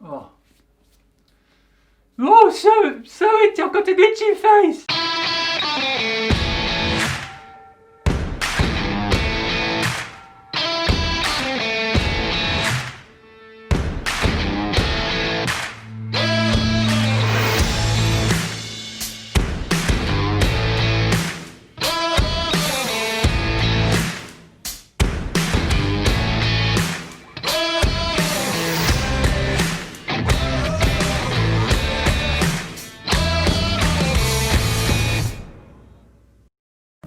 Oh. Oh, so itchy. I've got an itchy face.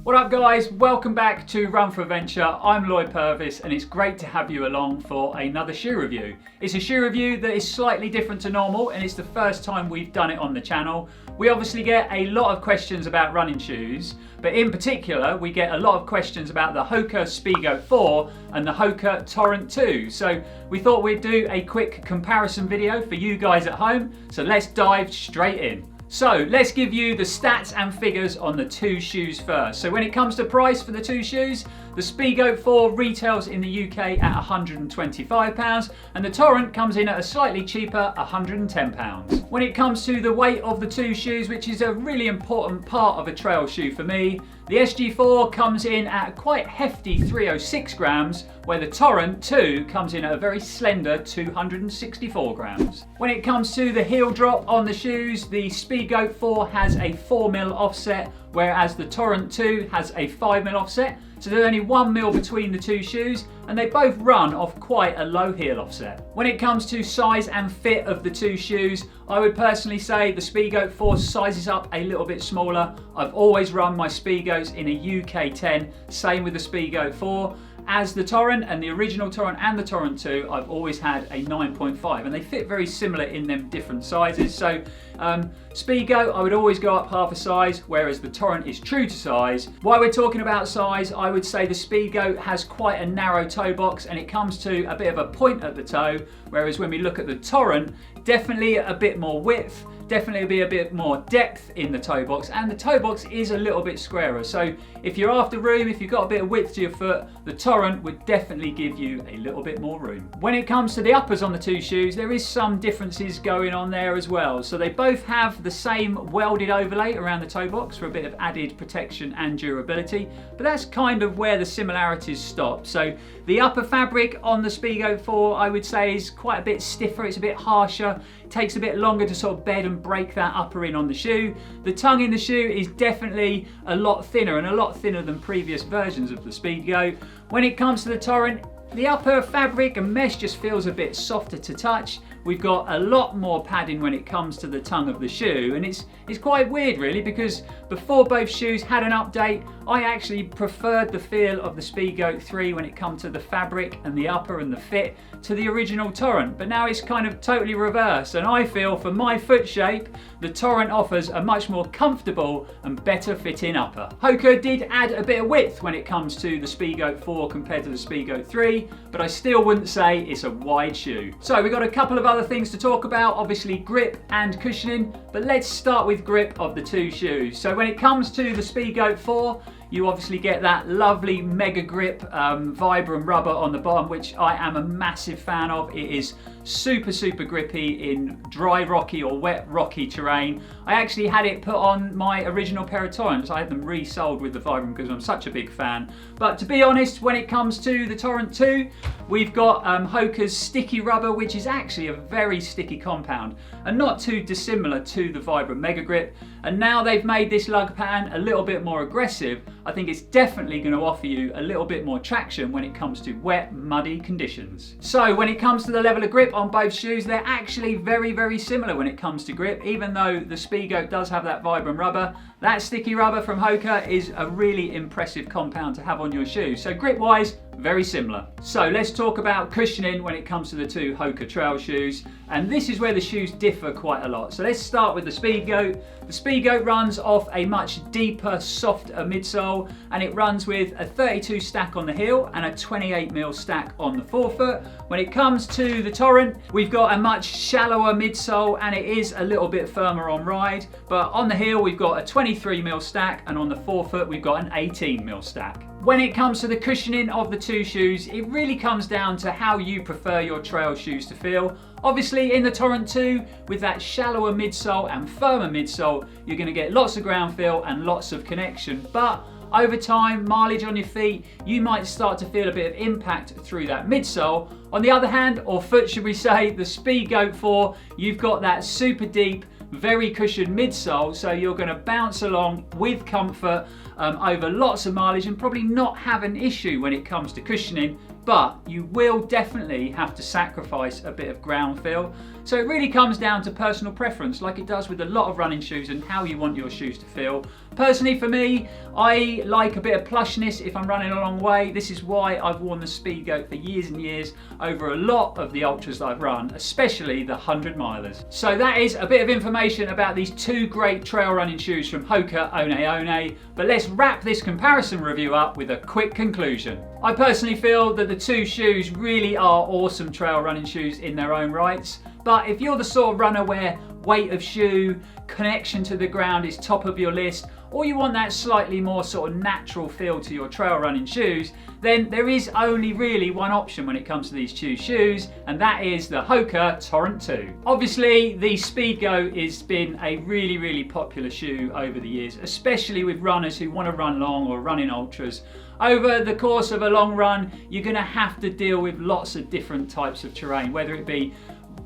What up guys, welcome back to Run4Adventure. I'm Lloyd Purvis and it's great to have you along for another shoe review. It's a shoe review that is slightly different to normal and it's the first time we've done it on the channel. We obviously get a lot of questions about running shoes, but in particular we get a lot of questions about the HOKA Speedgoat 4 and the HOKA Torrent 2. So we thought we'd do a quick comparison video for you guys at home, so let's dive straight in. So let's give you the stats and figures on the two shoes first. So when it comes to price for the two shoes, the Speedgoat 4 retails in the UK at £125 and the Torrent comes in at a slightly cheaper £110. When it comes to the weight of the two shoes, which is a really important part of a trail shoe for me, the SG4 comes in at a quite hefty 306 grams, where the Torrent 2 comes in at a very slender 264 grams. When it comes to the heel drop on the shoes, the Speedgoat 4 has a 4mm offset, whereas the Torrent 2 has a 5mm offset. So there's only 1mm between the two shoes and they both run off quite a low heel offset. When it comes to size and fit of the two shoes, I would personally say the Speedgoat 4 sizes up a little bit smaller. I've always run my Speedgoats in a UK 10, same with the Speedgoat 4. As the Torrent and the original Torrent and the Torrent 2, I've always had a 9.5 and they fit very similar in them different sizes. So Speedgoat, I would always go up half a size, whereas the Torrent is true to size. While we're talking about size, I would say the Speedgoat has quite a narrow toe box and it comes to a bit of a point at the toe, whereas when we look at the Torrent, definitely a bit more width, definitely be a bit more depth in the toe box, and the toe box is a little bit squarer. So if you're after room, if you've got a bit of width to your foot, the Torrent would definitely give you a little bit more room. When it comes to the uppers on the two shoes, there is some differences going on there as well. So they both have the same welded overlay around the toe box for a bit of added protection and durability, but that's kind of where the similarities stop. So the upper fabric on the Speedgoat 4, I would say, is quite a bit stiffer, it's a bit harsher, it takes a bit longer to sort of bed and break that upper in on the shoe. The tongue in the shoe is definitely a lot thinner and a lot thinner than previous versions of the Speedgoat. When it comes to the Torrent, the upper fabric and mesh just feels a bit softer to touch. We've got a lot more padding when it comes to the tongue of the shoe, and it's quite weird really, because before both shoes had an update, I actually preferred the feel of the Speedgoat 3 when it comes to the fabric and the upper and the fit to the original Torrent, but now it's kind of totally reversed, and I feel for my foot shape the Torrent offers a much more comfortable and better fitting upper. HOKA did add a bit of width when it comes to the Speedgoat 4 compared to the Speedgoat 3, but I still wouldn't say it's a wide shoe. So we've got a couple of other things to talk about, obviously grip and cushioning, but let's start with grip of the two shoes. So when it comes to the Speedgoat 4, you obviously get that lovely mega grip Vibram rubber on the bottom, which I am a massive fan of. It is super grippy in dry rocky or wet rocky terrain. I actually had it put on my original pair of Torrents. I had them resold with the Vibram because I'm such a big fan. But to be honest, when it comes to the Torrent 2, we've got HOKA's sticky rubber, which is actually a very sticky compound and not too dissimilar to the Vibram Mega Grip. And now they've made this lug pattern a little bit more aggressive. I think it's definitely going to offer you a little bit more traction when it comes to wet, muddy conditions. So when it comes to the level of grip on both shoes, they're actually very similar when it comes to grip. Even though the Speedgoat does have that Vibram rubber, that sticky rubber from HOKA is a really impressive compound to have on your shoe. So grip wise, very similar. So let's talk about cushioning when it comes to the two HOKA trail shoes, and this is where the shoes differ quite a lot. So let's start with the Speedgoat. The Speedgoat runs off a much deeper, softer midsole, and it runs with a 32 stack on the heel and a 28mm stack on the forefoot. When it comes to the Torrent, we've got a much shallower midsole and it is a little bit firmer on ride, but on the heel we've got a 23mm stack and on the forefoot we've got an 18mm stack. When it comes to the cushioning of the two shoes, it really comes down to how you prefer your trail shoes to feel. Obviously in the Torrent 2, with that shallower midsole and firmer midsole, you're going to get lots of ground feel and lots of connection. But over time, mileage on your feet, you might start to feel a bit of impact through that midsole. On the other hand, or foot should we say, the Speedgoat 4, you've got that super deep, very cushioned midsole, so you're going to bounce along with comfort over lots of mileage and probably not have an issue when it comes to cushioning, but you will definitely have to sacrifice a bit of ground feel. So it really comes down to personal preference, like it does with a lot of running shoes and how you want your shoes to feel. Personally for me, I like a bit of plushness if I'm running a long way. This is why I've worn the Speedgoat for years and years over a lot of the ultras that I've run, especially the 100 milers. So that is a bit of information about these two great trail running shoes from HOKA ONE ONE, but let's wrap this comparison review up with a quick conclusion. I personally feel that the two shoes really are awesome trail running shoes in their own rights, but if you're the sort of runner where weight of shoe, connection to the ground is top of your list, or you want that slightly more sort of natural feel to your trail running shoes, then there is only really one option when it comes to these two shoes, and that is the HOKA Torrent 2. Obviously, the Speedgoat has been a really popular shoe over the years, especially with runners who want to run long or run in ultras. Over the course of a long run, you're going to have to deal with lots of different types of terrain, whether it be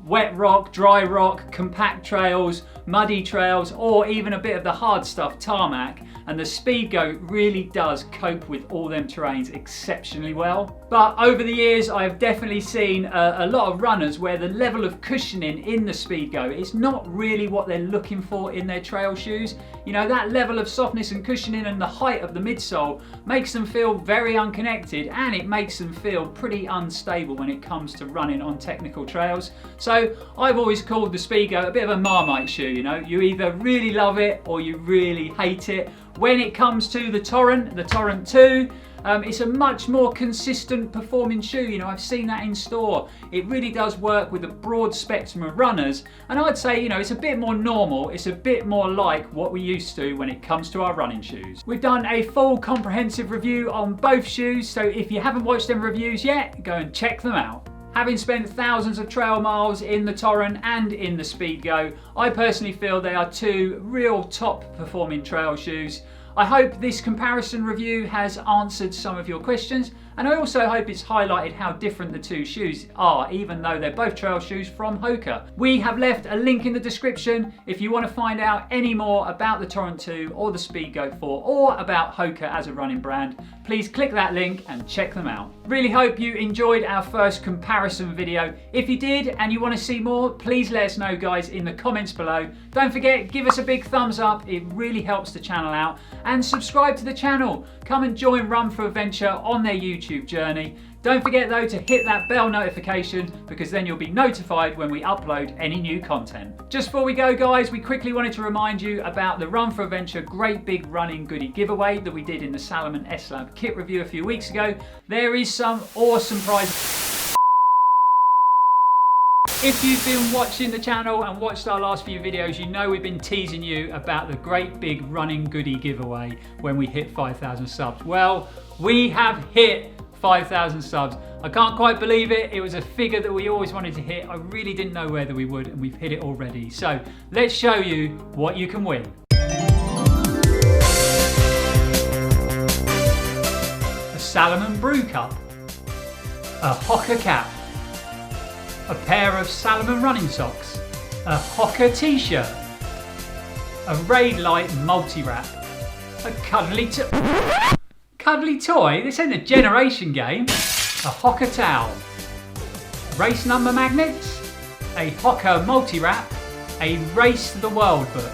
wet rock, dry rock, compact trails, muddy trails, or even a bit of the hard stuff, tarmac, and the Speedgoat really does cope with all them terrains exceptionally well. But over the years, I've definitely seen a lot of runners where the level of cushioning in the Speedgoat is not really what they're looking for in their trail shoes. You know, that level of softness and cushioning and the height of the midsole makes them feel very unconnected, and it makes them feel pretty unstable when it comes to running on technical trails. So I've always called the Speedgoat a bit of a Marmite shoe, you know. You either really love it or you really hate it. When it comes to the Torrent 2, it's a much more consistent performing shoe. You know, I've seen that in store. It really does work with a broad spectrum of runners, and I'd say, you know, it's a bit more normal. It's a bit more like what we used to when it comes to our running shoes. We've done a full comprehensive review on both shoes, so if you haven't watched them reviews yet, go and check them out. Having spent thousands of trail miles in the Torrent and in the Speedgoat, I personally feel they are two real top performing trail shoes. I hope this comparison review has answered some of your questions, and I also hope it's highlighted how different the two shoes are, even though they're both trail shoes from HOKA. We have left a link in the description if you want to find out any more about the Torrent 2 or the Speedgoat 4 or about HOKA as a running brand. Please click that link and check them out. Really hope you enjoyed our first comparison video. If you did and you want to see more, please let us know, guys, in the comments below. Don't forget, give us a big thumbs up. It really helps the channel out. And subscribe to the channel. Come and join Run4Adventure on their YouTube journey. Don't forget though to hit that bell notification, because then you'll be notified when we upload any new content. Just before we go, guys, we quickly wanted to remind you about the Run4Adventure Great Big Running Goodie giveaway that we did in the Salomon S-Lab kit review a few weeks ago. There is some awesome prizes. If you've been watching the channel and watched our last few videos, you know we've been teasing you about the Great Big Running Goodie giveaway when we hit 5,000 subs. Well, we have hit 5,000 subs. I can't quite believe it. It was a figure that we always wanted to hit. I really didn't know whether we would, and we've hit it already. So let's show you what you can win. A Salomon brew cup, a HOKA cap, a pair of Salomon running socks, a HOKA t-shirt, a Raid Light multi-wrap, a cuddly toy, this ain't a generation game, a HOKA towel, race number magnets, a HOKA multi-wrap, a Race the World book,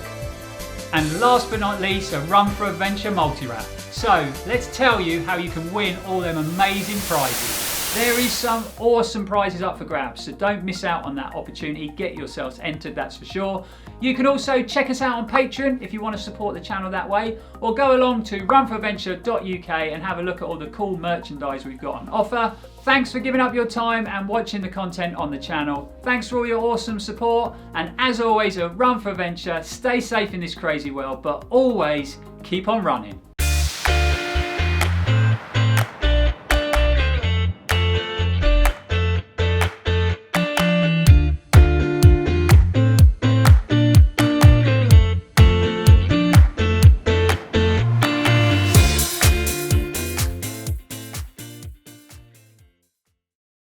and last but not least, a Run4Adventure multi-wrap. So let's tell you how you can win all them amazing prizes. There is some awesome prizes up for grabs, so don't miss out on that opportunity. Get yourselves entered, that's for sure. You can also check us out on Patreon if you want to support the channel that way, or go along to run4adventure.uk and have a look at all the cool merchandise we've got on offer. Thanks for giving up your time and watching the content on the channel. Thanks for all your awesome support, and as always at Run4Adventure, stay safe in this crazy world, but always keep on running.